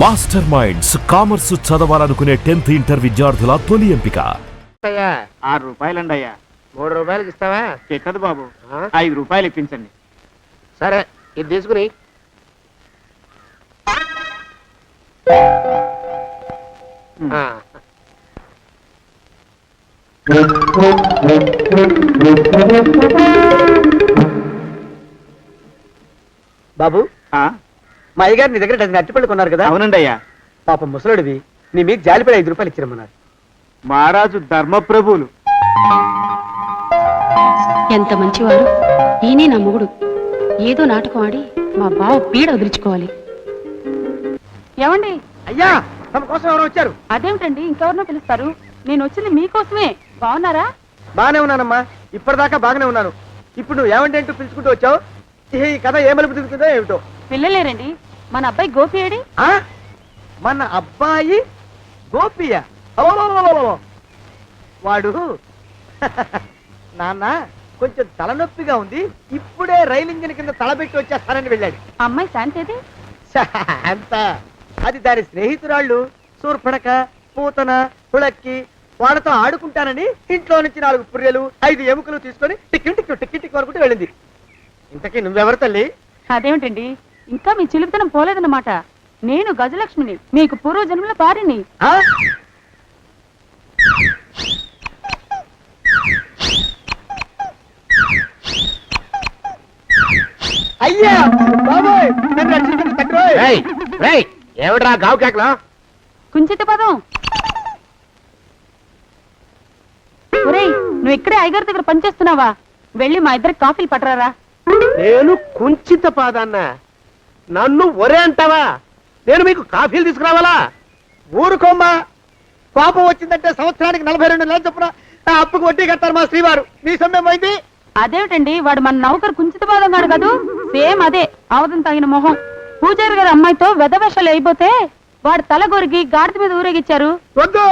Master minds commerce చదవాలనుకునే 10th inter విద్యార్థుల తొలి ఎంపిక. 6 రూపాయలండి అయ్యా. 3 రూపాయలకి ఇస్తావా? ఎక్కదు బాబు, 5 రూపాయలు ఇప్పించండి. సరే, ఇది తీసుకుని బాబు, మా అయ్యగారు నీ దగ్గర డజన్ అరటిపళ్ళు కొన్నారు కదా? అవునండి అయ్యా. పాపం ముసలుడివి, నీ మీకు జాలిపడి 5 రూపాయలు ఇచ్చిరమ్మన్నారు. మహారాజు ధర్మప్రభువులు. ఎంత మంచివారు! ఈయనే నా మొగుడు. ఏదో నాటకం ఆడి మా బావ పీడ వదిలించుకోవాలి. ఏమండి? అయ్యా, తమ కోసం ఎవరు వచ్చారు? అదేమిటండి, ఇంకెవరినో పిలుస్తారు? నేను వచ్చింది మీకోసమే. బాగున్నారా? బాగానే ఉన్నానమ్మా, ఇప్పటిదాకా బాగానే ఉన్నాను. ఇప్పుడు నువ్వు ఏమంటే అంటూ పిలుచుకుంటూ వచ్చావు. ఈ కథ ఏ మలుపు తిరుగుతుందో ఏమిటో. పిల్లలేరండి. మన అబ్బాయి గోపి ఏడి? మన అబ్బాయి గోపియ? వాడు నాన్న కొంచెం తలనొప్పిగా ఉంది, ఇప్పుడే రైలు ఇంజిన్ కింద తలబెట్టి వచ్చేస్తానని వెళ్ళాడు. అమ్మాయి శాంతేది? అంత అది దాని స్నేహితురాళ్ళు సూర్పడక, పూతన, పుళక్కి వాళ్ళతో ఆడుకుంటానని ఇంట్లో నుంచి 4 పుర్రెలు 5 ఎముకలు తీసుకొని టిక్కి టిక్కి టిక్కి టిక్కి వరకు వెళ్ళింది. ఇంతకీ నువ్వెవరు తల్లి? అదేమిటండి, ఇంకా మీ చిలుపుతనం పోలేదన్నమాట. నేను గజలక్ష్మిని, మీకు పూర్వజన్మల పారిని. అయ్యా బాబోయ్, నన్ను రక్షించండి తండ్రోయ్. ఏమిట్రా గావు కేకలో? కుంచిత పదం. ఒరేయ్, నువ్వు ఇక్కడే అయ్యగారి దగ్గర పనిచేస్తున్నావా? వెళ్ళి మా ఇద్దరికి కాఫీలు పట్టరారా. నేను కుంచిత పాదాన్న, నన్ను ఒరే అంటావా? నేను మీకు కాఫీలు తీసుకురావాలా? ఊరుకోమ్మా, కోపం వచ్చిందంటే సంవత్సరానికి 42 నెలలు చొప్పున అప్పుకు వడ్డీ కట్టారు మా శ్రీవారు. నీ సొమ్మేం పోయింది? అదేమిటండి, వాడు మన నౌకరు కుంచిత పాదం గాడు కదూ. సేమ్ అదే, అవధం తగిన మొహం. పూజారి గారి అమ్మాయితో వెధవేషాలు అయిపోతే వాడు తల గొరిగి గాడిద మీద ఊరేగిచ్చారు. వద్దు,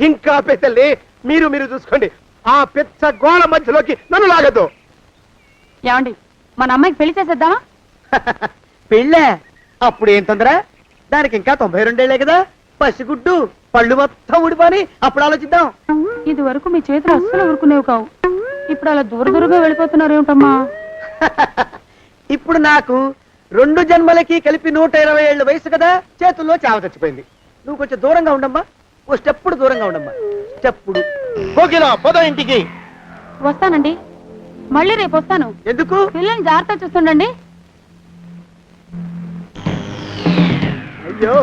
ఇంకా పెద్దల్ని మీరు చూసుకోండి. ఆ పెద్ద గోళ మధ్యలోకి నన్ను లాగద్దు. ఏమండి, మన అమ్మాయికి పెళ్లి చేసేద్దామా? పెళ్ళే? అప్పుడు ఏం తొందర? దానికి ఇంకా 92 ఏళ్లే కదా. పసిగుడ్డు పళ్ళు మొత్తం ఊడిపోని అప్పుడు ఆలోచిద్దాం. ఇది వరకు మీ చేతులు అస్సలు ఊరుకునేవి కావు. ఇప్పుడు అలా దూరంగా వెళ్ళిపోతున్నారు ఏమిటమ్మా? ఇప్పుడు నాకు 2 జన్మలకి కలిపి 120 ఏళ్ళ వయసు కదా. చేతుల్లో చావ చచ్చిపోయింది. నువ్వు కొంచెం దూరంగా ఉండమ్మా, ఓ స్టెప్పుడు దూరంగా ఉండమ్మా. స్టెప్పుడు పోదా ఇంటికి. వస్తానండి, మళ్ళీ రేపు వస్తాను. ఎందుకు? పిల్లల్ని జాగ్రత్త చూస్తుండండి. అయ్యో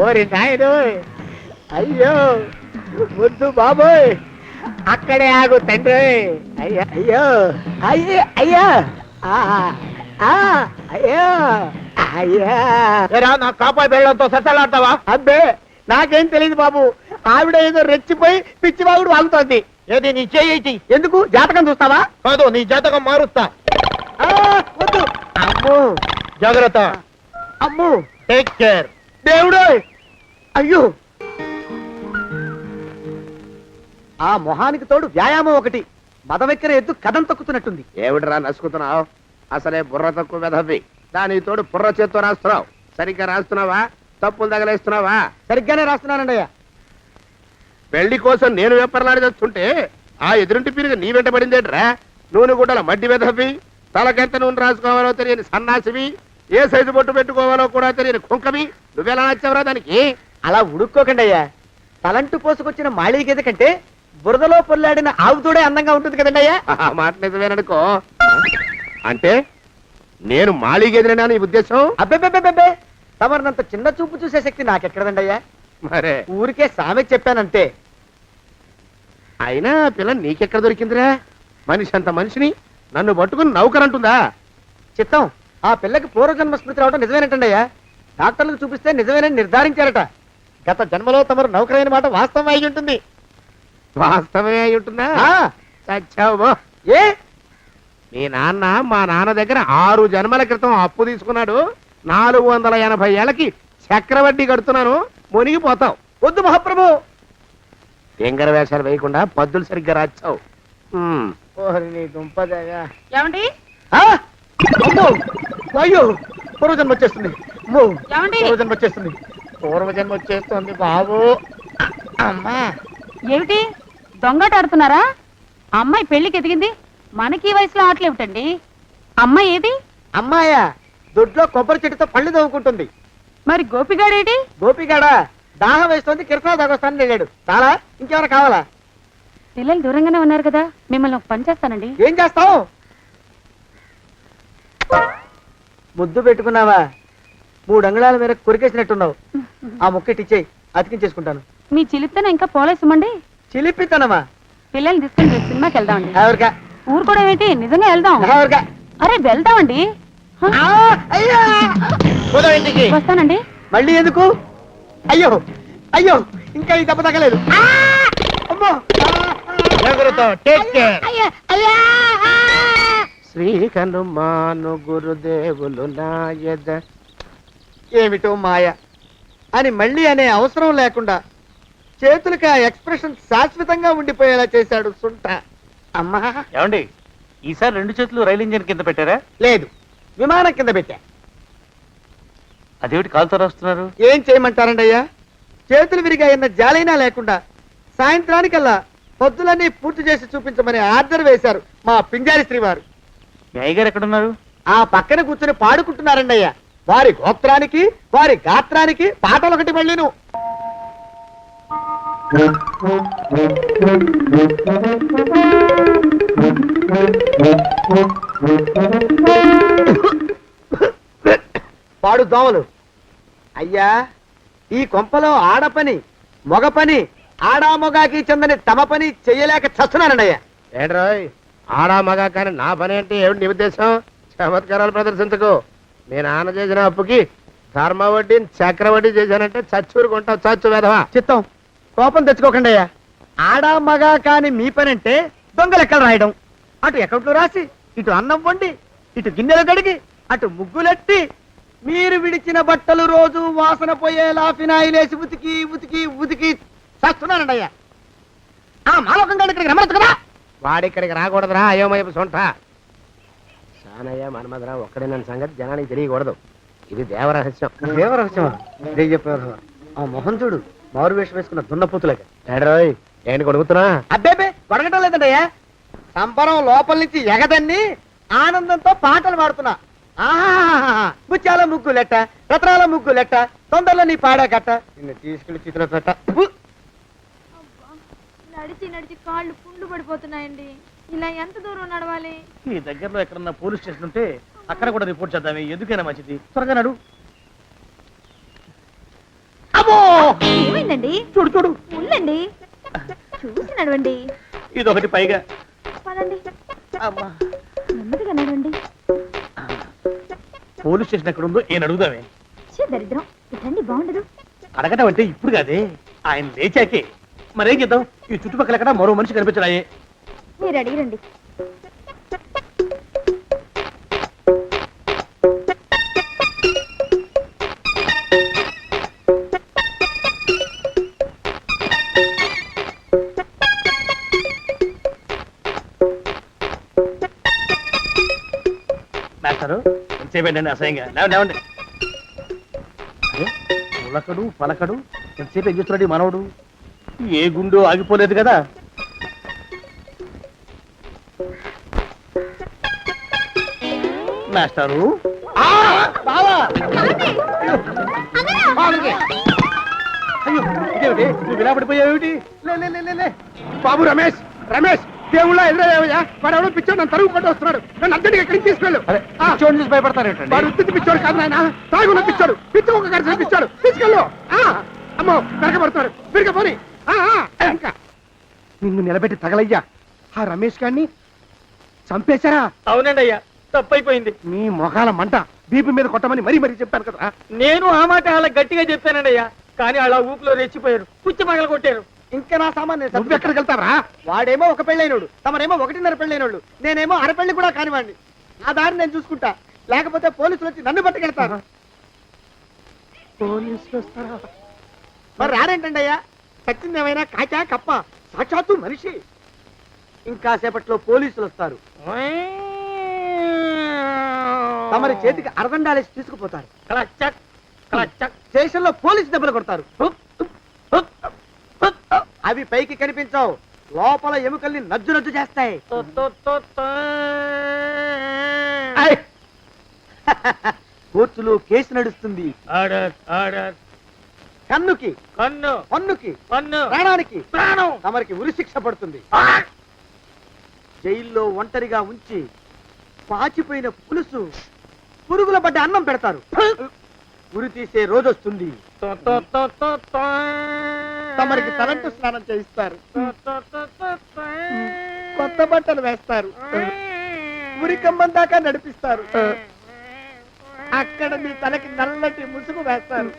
ఓరి నాయను, అయ్యో వద్దు బాబోయ్, అక్కడే ఆగు తండ్రి. అయ్యా అయ్యో అయ్యో అయ్యా అయ్యో అయ్యా. నా కాపాయి బెళ్ళంతో సత్తలాడతావా? అబ్బే, నాకేం తెలియదు బాబు. ఆవిడ ఏదో రెచ్చిపోయి పిచ్చివాగుడు వాగుతోంది. ఏది నీ చేయి? ఎందుకు? జాతకం చూస్తావా? కాదు, నీ జాతకం మారుస్తా. వద్దు. అమ్మో, జాగ్రత్త. అమ్మో, టేక్ కేర్. దేవుడు. అయ్యో, ఆ మొహానికి తోడు వ్యాయామం ఒకటి. మదవెక్కిన ఎద్దు కథం తొక్కుతున్నట్టుంది. ఏమిటిరా నసుకుతున్నావు? అసలే బుర్ర తక్కువ వెధవి. దాని తోడు బుర్ర చేత్తో రాస్తున్నావు. సరిగ్గా రాస్తున్నావా? తప్పులు తగలేస్తున్నావా? సరిగ్గానే రాస్తున్నానండి అయ్యా. పెళ్లి కోసం నేను వెప్పర్లాడి చేస్తుంటే ఆ ఎదురింటి పీరుగా నీ వెంట పడిందేట్రా? నూనె గుడ్డల మడ్డి వెధవి, తలకెంత నూనె రాసుకోవాలో తెలియని సన్నాసివి, ఏ సైజు బొట్టు పెట్టుకోవాలో కూడా తెలియని కుంకవి. నువ్వెలా నచ్చావురా దానికి? అలా ఉడుక్కోకండి అయ్యా. తలంటు పోసుకొచ్చిన మాళీ గేదె కంటే బురదలో పొల్లాడిన ఆవుతోడే అందంగా ఉంటుంది కదండి అయ్యా. ఆ మాట నిజమేననుకో. అంటే నేను మాళీగేదినా నీ ఉద్దేశం? అబ్బెబ్బెబ్బెబ్బే, తమరినంత చిన్న చూపు చూసే శక్తి నాకెక్కడదండి అయ్యా. మరే ఊరికే సామె చెప్పానంతే. అయినా పిల్ల నీకెక్కడ దొరికిందిరా? మనిషి అంత మనిషిని నన్ను పట్టుకుని నౌకరంటుందా? చిత్తం, ఆ పిల్లకి పూర్వజన్మ స్మృతి రావడం నిజమేనటండి అయ్యా. డాక్టర్లకు చూపిస్తే నిజమేనని నిర్ధారించారట. గత జన్మలో తమరు నౌకరైన మాట వాస్తవం అయి ఉంటుంది. వాస్తవమే అయి ఉంటుందా? చచ్చావు. ఏ? మీ నాన్న మా నాన్న దగ్గర 6 జన్మల క్రితం అప్పు తీసుకున్నాడు. 480 ఏళ్ళకి చక్రవడ్డీ కడుతున్నాను. మునిగిపోతావు. వద్దు మహాప్రభు. ఎంగర వేషాలు వేయకుండా పద్దులు సరిగ్గా రాచావు. ఏమండి? అయ్యో, పూర్వజన్మ వచ్చేస్తుంది. ఏమండి? పూర్వజన్మ వచ్చేస్తుంది. పూర్వజన్మ వచ్చేస్తుంది బాబు. అమ్మా ఏమిటి దొంగట ఆడుతున్నారా? అమ్మాయి పెళ్లికి ఎదిగింది, మనకి ఈ వయసులో ఆటలేమిటండి? అమ్మాయి ఏది? అమ్మాయా దొడ్లో కొబ్బరి చెట్టుతో పళ్ళు తవ్వుకుంటుంది. మరి గోపిగాడేటి? గోపిగాడ దాహం వేస్తోంది, కిరసా తాగొస్తానని వెళ్ళాడు. చాలా ఇంకేమైనా కావాలా? పిల్లలు దూరంగానే ఉన్నారు కదా, మిమ్మల్ని ఒక పని చేస్తానండి. ఏం చేస్తావు? ముద్దు పెట్టుకున్నావా? 3 అంగుళాల మేర కొరికేసినట్టున్నావు. ఆ ముక్కటిచ్చేయి, అతికించేసుకుంటాను. మీ చిలిపితేనే ఇంకా పోలేసమండి. చిలిపితనమా? పిల్లల్ని తీసుకుని రేపు సినిమాకి వెళ్దామండి. ఎవరికా? ఊరు కూడా ఏంటి, నిజంగా వెళ్దాం. ఎవరికా? అరే వెళ్దామండి. హ, అయ్యా పోదాం ఇంటికి. వస్తానండి. మళ్ళీ ఎందుకు? అయ్యో అయ్యో, ఇంకా ఈ దెబ్బ తగ్గలేదు. అమ్మో! శ్రీ హనుమాను గురుదేవులు నాయద. ఏమిటో మాయ అని మళ్ళీ అనే అవసరం లేకుండా చేతులకి ఆ ఎక్స్ప్రెషన్ శాశ్వతంగా ఉండిపోయేలా చేశాడు సుంట. అమ్మా ఏమండి ఈసారి 2 చేతులు రైలు ఇంజిన్ కింద పెట్టారా? లేదు, విమానం కింద పెట్టా. అదేమిటి కాలుతో రాస్తున్నారు? ఏం చేయమంటారండి అయ్యా? చేతులు విరిగాయన్న జాలైనా లేకుండా సాయంత్రానికల్లా పొద్దులన్నీ పూర్తి చేసి చూపించమని ఆర్డర్ వేశారు మా పింజారి శ్రీ వారు. మీ అయ్యగారు ఎక్కడున్నారు? ఆ పక్కన కూర్చుని పాడుకుంటున్నారండి అయ్యా. వారి గోత్రానికి వారి గాత్రానికి పాటలు ఒకటి మళ్ళీను. పాడు దోమలు. అయ్యా, ఈ కొంపలో ఆడపని మొగ పని ఆడా మొగాకి చెందని తమ పని చెయ్యలేక చస్తున్నానండి అయ్యా. ఏంట్రాయ్ ఆడా మగా కానీ నా పని అంటే ఏమిటి నీ ఉద్దేశం? చమత్కారాలు ప్రదర్శించకు. మీ నాన్న చేసిన అప్పుకి ధర్మ వడ్డీ చక్ర వడ్డీ చేశానంటే చచ్చూరుకుంటావు. చచ్చు వెధవా. చిత్తం, కోపం తెచ్చుకోకండి అయ్యా. ఆడా మగా కాని మీ పని అంటే దొంగ లెక్కలు రాయడం. అటు అకౌంట్లో రాసి, ఇటు అన్నం వండి, ఇటు గిన్నెలు కడిగి, అటు ముగ్గులెట్టి, మీరు విడిచిన బట్టలు రోజు వాసన పోయేలా ఫినాయిలేసి ఉతికి ఉతికి ఉతికి చేస్తున్నానండి అయ్యా. ఆ మాలోకం గారి ఇక్కడికి రమ్మచ్చు కదా. వాడిక్కడికి రాకూడదురా అయోమయపు సొంట. సానయ్య మన్మధరా ఒక్కడే నన్ను సంగతి జనానికి తెలియకూడదు. ఇది దేవరహస్యం. దేవరహస్యమా? చెప్పారు. ఆ మొహం చూడు, మారు వేషం వేసుకున్న దున్నపోతులేక. ఏడ్రోయ్ ఏంటి కొడుకుతున్నా? అబ్బేబే గొడగటం లేదండి అయ్యా. సంబరం లోపల నుంచి ఎగదన్ని ఆనందంతో పాటలు పాడుతున్నా. ఆహా, ముత్యాల ముగ్గులెట్ట, రత్నాల ముగ్గులెట్ట, తొందరలో నీ పాడా కట్ట, నిన్ను తీసుకెళ్లి చిత్ర పెట్ట. నడిచి నడిచి కాళ్ళు పుండ్లు పడిపోతున్నాయండి. ఇలా ఎంత దూరం నడవాలి? ఈ దగ్గరలో ఎక్కడన్నా పోలీస్ స్టేషన్ ఉంటే అక్కడ కూడా రిపోర్ట్ చేద్దామే, ఎందుకైనా మంచిది. త్వరగా నడు. అమ్మో! ఏమైందండి? చూడు చూడు. ఉండండి, చూసి నడవండి. ఇదొకటి పైగా. పదండి, అమ్మా! నెమ్మదిగా నడవండి. పోలీస్ స్టేషన్ ఎక్కడ ఉందో ఏం అడుగుదామే. దరిద్రం, ఇటండి బాగుండదు. అడగటం అంటే ఇప్పుడు కాదే, ఆయన లేచాకే. మరేం చేద్దాం, ఈ చుట్టుపక్కల ఎక్కడ మరో మనిషి కనిపించడాయే. మీరు అడిగిరండి. మాస్టారు ఎంతసేపండి అసహ్యంగా లేవండి. అరే పులకడు పలకడు ఎంతసేపు ఏం చేస్తున్నాడు మనవడు? ఏ గుండు ఆగిపోలేదు కదా. మాస్టారు అయ్యో ఇదేమిటి, నువ్వు ఇలా పడిపోయావేమిటి? లే. బాబు రమేష్ రమేష్ దేవుళ్ళ ఎదురయ్యా. వాడు ఎవడో పిచ్చోడు నన్ను తరుగు పట్టు వస్తున్నాడు. నన్ను అద్దెకి ఎక్కడికి తీసుకెళ్ళు. చూడండి చూసి భయపడతారేంటండి? వాడు ఉత్తి పిచ్చోడు కాదు నాయన, తాగున్న పిచ్చాడు, పిచ్చుకోక కలిసిన పిచ్చాడు. తీసుకెళ్ళు. అమ్మో వెనకబడుతున్నాడు. విరిగా పోని. ఇంకా నిన్ను నిలబెట్టి తగలయ్యా. ఆ రమేష్ గారిని చంపేశారా? అవునండి అయ్యా, తప్పైపోయింది. నీ మొఖాల మంట బీపీ మీద కొట్టమని మరీ మరీ చెప్పాను కదా. నేను ఆ మాట అలా గట్టిగా చెప్పానండి అయ్యా, కానీ అలా ఊపిలో రెచ్చిపోయారు, పుచ్చి పగల కొట్టారు. ఇంకా నా సామాన్ నువ్వు ఎక్కడికి వెళ్తావరా? వాడేమో ఒక పెళ్ళైనోడు, తమరేమో 1.5 పెళ్ళైనోళ్ళు, నేనేమో అరపెళ్ళి కూడా కానివ్వండి. ఆ దారి నేను చూసుకుంటా, లేకపోతే పోలీసులు వచ్చి నన్ను పట్టుకెళ్తారు. పోలీసులు వస్తారా? మరి రారేంటండి అయ్యా, చచ్చింది ఏమైనా కాచా కప్ప, సాక్షాత్తు మనిషి. ఇంకా సేపట్లో పోలీసులు వస్తారు, తమరి చేతికి అరదండాలేసి తీసుకుపోతారు. స్టేషన్ లో పోలీసు దెబ్బలు కొడతారు. అవి పైకి కనిపించవు, లోపల ఎముకల్ని నజ్జు నజ్జు చేస్తాయి. కోర్టులో కేసు నడుస్తుంది. కన్నుకి కన్ను, పన్నుకి పన్ను, ప్రాణానికి ప్రాణం. తమరికి ఉరిశిక్ష పడుతుంది. జైల్లో ఒంటరిగా ఉంచి పాచిపోయిన పులుసు, పురుగుల పడ్డ అన్నం పెడతారు. ఉరి తీసే రోజు వస్తుంది. తమరికి తలంటు స్నానం చేయిస్తారు. కొత్త బట్టలు వేస్తారు. ఉరికంబం దాకా నడిపిస్తారు. అక్కడ మీ తలకి నల్లటి ముసుగు వేస్తారు.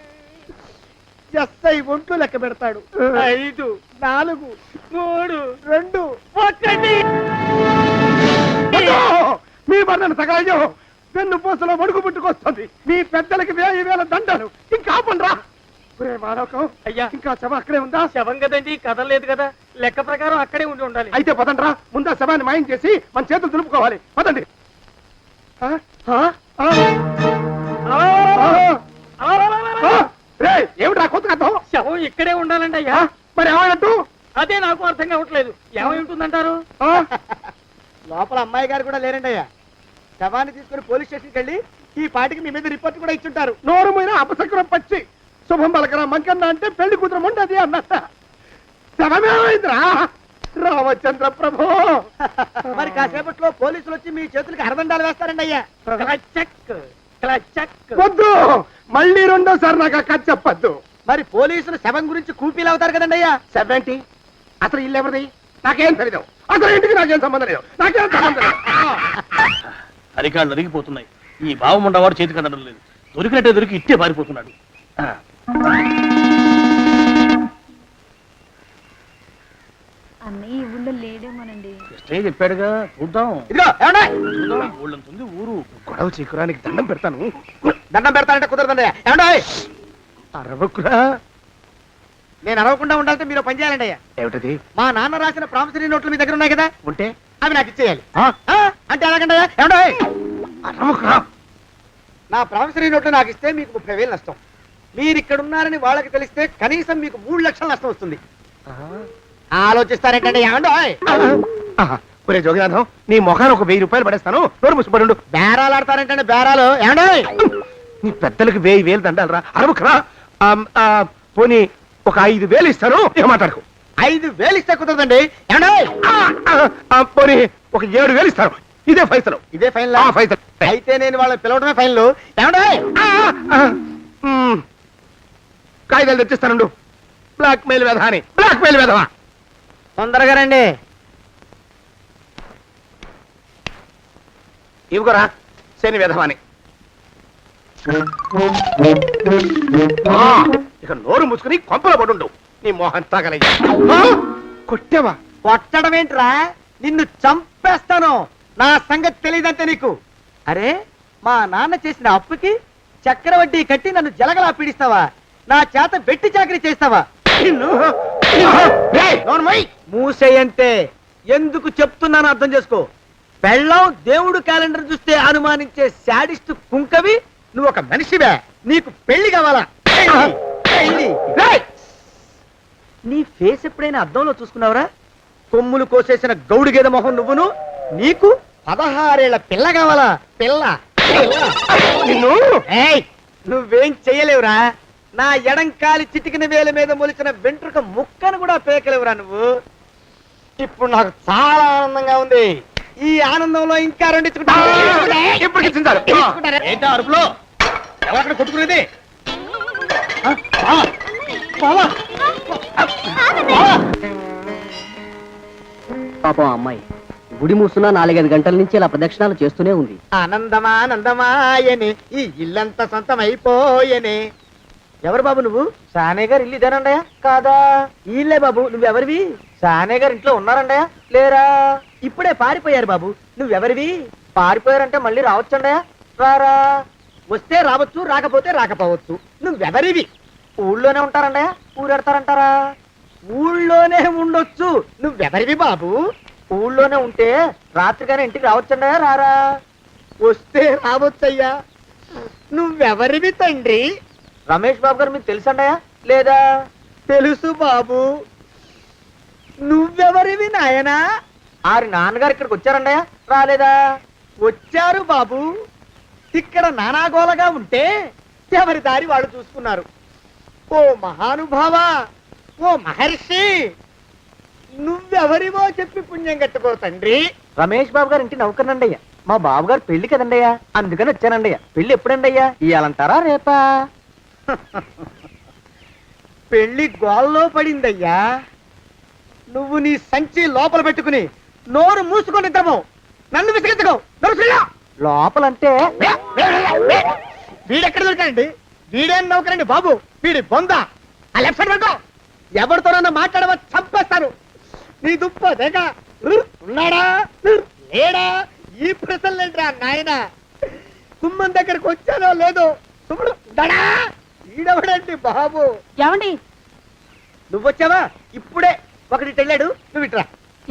ఎస్ఐ ఒంట్లు లెక్క పెడతాడు. 5, 4, 3, 2, 1. మీ వర్ణన సగాయం వెన్ను పూసలో మడుగు పుట్టుకొస్తుంది. మీ పెద్దలకి 1000 దండాలు. ఇంకా ఆపండ్రా. మానవకం అయ్యా, ఇంకా శవం అక్కడే ఉందా? శవం కదండి, కదలేదు కదా. లెక్క ప్రకారం అక్కడే ఉండాలి. అయితే పదండ్రా, ముందా శవాన్ని మాయం చేసి మన చేతులు దులుపుకోవాలి. పదండి. ఏమిట్రా కొత్త కథ? శవం ఇక్కడే ఉండాలండి అయ్యా. మరి ఏమైనట్టు? అదే నాకు అర్థం కావట్లేదు. ఏమై ఉంటుందంటారు? లోపల అమ్మాయి గారు కూడా లేరండి అయ్యా. శవాన్ని తీసుకుని పోలీస్ స్టేషన్కి వెళ్ళి ఈ పాటికి మీ మీద రిపోర్ట్ కూడా ఇచ్చుంటారు. నోరు మీద అపశకురం పచ్చి శుభం పలకరా మంకన్న అంటే పెళ్లి కూతురు ఉండదు అన్నట్ట. శవమేమైందిరా రామచంద్ర ప్రభు. మరి కాసేపట్లో పోలీసులు వచ్చి మీ చేతులకి అరదండాలు వేస్తారండి అయ్యా. వద్దు, మళ్ళీ రెండోసారి నాకు కథ చెప్పద్దు. మరి పోలీసులు శవం గురించి కూపీలు అవుతారు కదండి అయ్యా. సెవెంటీ అసలు ఇల్లు ఎవరిది? నాకేం తెలియదు. అసలు ఇంటికి నాకేం సంబంధం లేదు. నాకేం సంబంధం లేదు. అరికాళ్ళు అరిగిపోతున్నాయి. ఈ బావముండవాడు చేతికి అందడం లేదు. దొరికినట్టే దొరికి ఇట్టే పారిపోతున్నాడు. అన్నయ్య ఈ ఊళ్ళో లేడేమోనండి. కృష్ణయ్య చెప్పాడుగా, చూద్దాం. ఇదిగో ఏమండి, ఊళ్ళంతుంది ఊరు. గొడవ చీకురానికి దండం పెడతాను. దండం పెడతానంటే కుదరదండి. ఏమండి, అరవకురా. నేను అరవకుండా ఉండాలంటే మీరు పని చేయాలండి అయ్యా. ఏమిటది? మా నాన్న రాసిన ప్రామిసరీ నోట్లు మీ దగ్గర ఉన్నాయి కదా, ఉంటే అవి నాకు ఇచ్చేయాలి. అంటే ఎలాగండి అయ్యా? ఏమండి, అరవకురా. నా ప్రామిసరీ నోట్లు నాకు ఇస్తే మీకు 30,000 నష్టం. మీరు ఇక్కడ ఉన్నారని వాళ్ళకి తెలిస్తే కనీసం మీకు 3 లక్షల నష్టం వస్తుంది. ఆలోచిస్తారేంటండి? ఏమండి, ఒరే జోగినాథం, నీ మొఖాన్ని ఒక 1000 రూపాయలు పడేస్తాను. నోరు ముసుపడు. బేరాలు ఆడతారేంటండి? బేరాలు ఏమండి? నీ పెద్దలకు 1000 దండాలరా. అరవకురా. పోనీ ఒక 5,000 ఇస్తాను. ఏమాటాడుకో. 5,000 ఇస్తే కుదరదండి. ఏమండి, పోనీ ఒక 7,000 ఇస్తాను. ఇదే ఫైసలు. ఇదే ఫైన్. ఫైసలు. అయితే నేను వాళ్ళని పిలవడమే ఫైన్లు. ఏమండి, కాగితాలు తెచ్చిస్తానుండు. బ్లాక్ మెయిల్ వెధవాని. బ్లాక్ మెయిల్ వెధవా. తొందరగా రండి. ఇవ్వరా శని వెధవాని. ఇక నోరు ముసుకుని కొంపల పడుండు. నీ మోహన్ తాగలయ్యా. కొట్టావా? కొట్టడం ఏంట్రా? నిన్ను చంపేస్తాను. నా సంగతి తెలియదంటే నీకు. అరే, మా నాన్న చేసిన అప్పుకి చక్రవడ్డీ కట్టి నన్ను జలగలా పీడిస్తావా? నా చేత వెట్టి చాకరీ చేస్తావా? మూసేయంటే ఎందుకు చెప్తున్నాను అర్థం చేసుకో. పెళ్ళం దేవుడు క్యాలెండర్ చూస్తే అనుమానించే శాడిస్ట్ కుంకవి నువ్వు ఒక మనిషివే. నీకు పెళ్లి కావాలా? పెళ్లి. నీ ఫేస్ ఎప్పుడైనా అద్దంలో చూసుకున్నావురా? కొమ్ములు కోసేసిన గౌడు గేదె మొహం నువ్వును. నీకు 16 ఏళ్ల పిల్ల కావాలా? పిల్ల. నువ్వేం చెయ్యలేవురా. నా ఎడంకాలి చిటికిన వేల మీద మొలిచిన వెంట్రుక ముక్కను కూడా పేకలేవురా నువ్వు. ఇప్పుడు నాకు చాలా ఆనందంగా ఉంది. ఈ ఆనందంలో ఇంకా ఏంటా అరుపులో? ఎవరక్కడ కొట్టుకునేది? పాపం అమ్మాయి గుడి మూసున్న 4-5 గంటల నుంచి ఇలా ప్రదక్షిణాలు చేస్తూనే ఉంది. ఆనందమానందమాయనే ఈ ఇల్లంతా సొంతం అయిపోయనే. ఎవరు బాబు నువ్వు? సానే గారు ఇల్లు ఇదేనండయా? కాదా? ఇల్లే బాబు. నువ్వెవరివి? సానే గారు ఇంట్లో ఉన్నారండయా? లేరా? ఇప్పుడే పారిపోయారు బాబు. నువ్వెవరివి? పారిపోయారంటే మళ్ళీ రావచ్చండయా? రారా. వస్తే రావచ్చు, రాకపోతే రాకపోవచ్చు. నువ్వెవరివి? ఊళ్ళోనే ఉంటారండయా? ఊరెడతారంటారా? ఊళ్ళోనే ఉండొచ్చు. నువ్వెవరివి బాబు? ఊళ్ళోనే ఉంటే రాత్రిగానే ఇంటికి రావచ్చండయా? రారా. వస్తే రావచ్చయ్యా. నువ్వెవరివి తండ్రి? రమేష్ బాబు గారు మీకు తెలుసండయా లేదా? తెలుసు బాబు. నువ్వెవరివి నాయనా? ఆరి నాన్నగారు ఇక్కడికి వచ్చారండయా రాలేదా? వచ్చారు బాబు. ఇక్కడ నానాగోలగా ఉంటే ఎవరి దారి వాళ్ళు చూసుకున్నారు. ఓ మహానుభావ, ఓ మహర్షి, నువ్వెవరివో చెప్పి పుణ్యం కట్టుకో తండ్రి. రమేష్ బాబు గారు ఇంటి నౌకర్నండయ్యా. మా బాబు గారు పెళ్లి కదండయ్యా, అందుకని వచ్చానండయ్యా. పెళ్లి ఎప్పుడండయ్యా? ఇయ్యాలంటారా రేపా? పెళ్లి గోల్లో పడిందయ్యా. నువ్వు నీ సంచి లోపల పెట్టుకుని నోరు మూసుకొని నిద్రపో. నన్ను విసిగించుకో. లోపలంటే వీడెక్కడ దొరికాడండి? వీడేం నౌకరండి బాబు, వీడి బొంద. ఆ లెఫ్ట్ సైడ్ పెట్టుకో. ఎవరితోనన్నా మాట్లాడవా చంపేస్తాను. నీ దుప్ప దేక ఉన్నాడా లేడా? ఈ ప్రశ్నలేంట్రా నాయన. కుమ్మం దగ్గరకు వచ్చానో లేదో తుమ్ముడు దడా. ఈడవడండి బాబు. ఏమండి నువ్వొచ్చావా? ఇప్పుడే ఒకటి వెళ్ళాడు, నువ్వు ఇట్రా.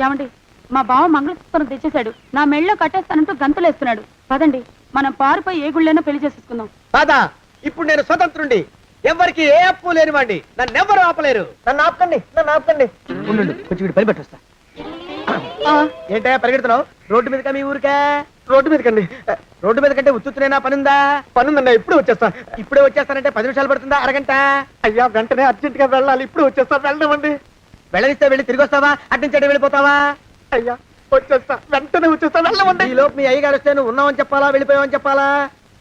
ఏమండి మా బావ మంగళసూత్రం తెచ్చేశాడు. నా మెళ్ళో కట్టేస్తానంటూ గంతులేస్తున్నాడు. పదండి మనం పారిపోయి ఏ గుళ్ళైనా పెళ్లి చేసేసుకుందాం. కాదా? ఇప్పుడు నేను స్వతంత్రుండి, ఎవరికి ఏ అప్పు లేని వాడిని. నన్ను ఎవరు ఆపలేరు. నన్ను ఆపకండి, నన్ను ఆపకండి. ఉండు, కొంచెం వీడి పని పెట్టొస్తా. ఏంటయ్యా పరిగెడుతున్నావు? రోడ్డు మీదకా మీ ఊరికా? రోడ్డు మీదకండి. రోడ్డు మీద కంటే ఉత్తునేనా? పనుందా? పనుందన్నా, ఇప్పుడు వచ్చేస్తా. ఇప్పుడే వచ్చేస్తానంటే 10 నిమిషాలు పడుతుందా? అరగంట? అయ్యా వెంటనే అర్జెంట్ గా వెళ్ళాలి. ఇప్పుడు వచ్చేస్తా. వెళ్ళమండి. వెళ్ళనిస్తే వెళ్ళి తిరిగి వస్తావా? అడ్డించండి వెళ్ళిపోతావా? అయ్యా వచ్చేస్తా, వెంటనే వచ్చేస్తా. వెళ్ళమండి. ఈ లోపు మీ అయ్యగారు వస్తే నువ్వు ఉన్నావని చెప్పాలా, వెళ్ళిపోయావని చెప్పాలా?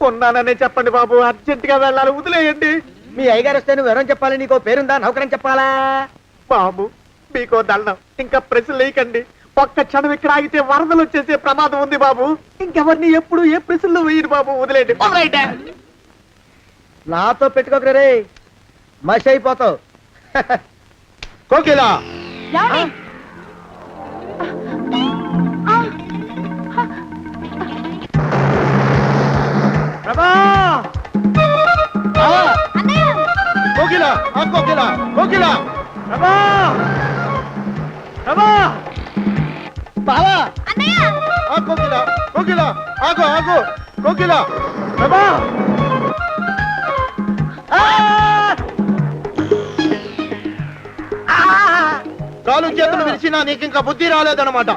ఉన్నాననే చెప్పండి బాబు, అర్జెంట్ గా వెళ్ళాలి, వదిలేయండి. మీ అయ్యగారు వస్తే నువ్వు ఎవరని చెప్పాలి? నీకో పేరుందా? నౌకరని చెప్పాలా? బాబు మీకో దండం, ఇంకా ప్రశ్నలు వేయకండి. ఒక్క క్షణం ఇక్కడ ఆగితే వరదలు వచ్చేసే ప్రమాదం ఉంది బాబు. ఇంకెవరిని ఎప్పుడు ఏ ప్రశ్నలు వేయరు బాబు, వదిలేయండి. నాతో పెట్టుకోకరే రే, మషి అయిపోతావు. కోకిలా ఏమండి? ప్రభా! కోకిలా కోకిలా కోకిలా ప్రభా! ప్రభా! బావా! కోకిలా కోకిలా ఆగు ఆగు కోకిలా ప్రభా! కాలు చేతులు విరిచినా నీకు ఇంకా బుద్ధి రాలేదన్నమాట.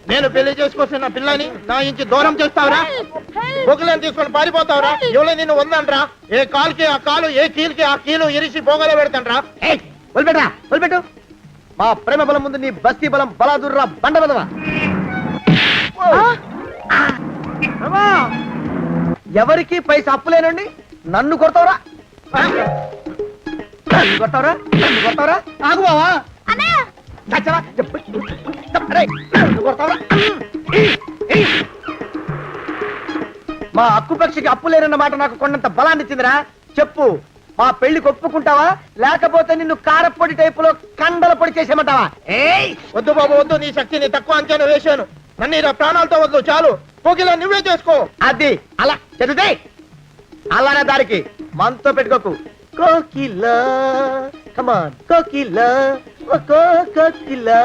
నేను పెళ్లి చేసుకొస్తున్న పిల్లని నా ఇంటి దూరం చేస్తావురా? బొగ్గులను తీసుకొని పారిపోతావురా? ఎవరో నిన్ను ఉందంట్రా? ఏ కాలుకి ఆ కాలు, ఏ కీలుకి ఆ కీలు ఇరిసి పోగల పెడతాంట్రా? వదిలిపెట్టరా, వదిలిపెట్టు. మా ప్రేమ బలం ముందు నీ బస్తీ బలం బలాదుర్రా బండ బలవా. ఎవరికి పైసా అప్పులేనండి నన్ను కొడతావురా? నన్ను కొడతావురా? నన్ను కొడతావురా? ఆగు బావా. చచ్చరా? అరేయ్, నన్ను కొడతావురా? మా అక్కుపక్షికి అప్పు లేనన్న మాట నాకు కొండంత బలాన్ని ఇచ్చిందిరా. చెప్పు, మా పెళ్లికి ఒప్పుకుంటావా, లేకపోతే నిన్ను కారపొడి టైపులో కండల పొడి చేసేమంటావా? వద్దు బాబు వద్దు, నీ శక్తిని తక్కువ అంచనా వేశాను. నన్ను ఇలా ప్రాణాలతో వద్దు, చాలు. కోకిలా నువ్వే చేసుకో. అది అలా చదివితే అలానే దారికి మనతో పెట్టుకోకు. కోకిలా కమాన్ కోకిలా, ఓ కోకిలా.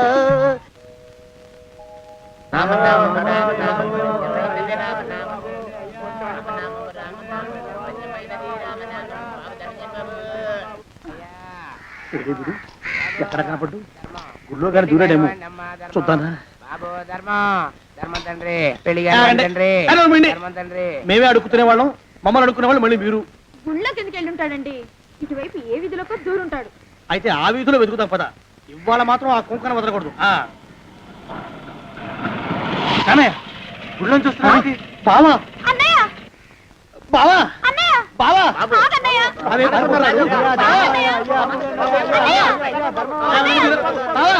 ఎక్కడ కనపడ్డు? గుళ్ళో గాని దూరాడేమో, చూద్దానా? మేమే అడుగుతునే వాళ్ళం, మమ్మల్ని అడుక్కునే వాళ్ళు మళ్ళీ మీరు. గుళ్ళకి ఎందుకు వెళ్ళి ఉంటాడండి? ఇటువైపు ఏ వీధిలోకి దూరుంటాడు. అయితే ఆ వీధిలో వెతుకుతాం పద. ఇవాళ మాత్రం ఆ కుంకన వదలకూడదు. గుళ్ళని చూస్తున్నా బావా, అన్నయ్య, బావా, అన్నయ్య, బావా, ఆగన్నయ్య. బావా.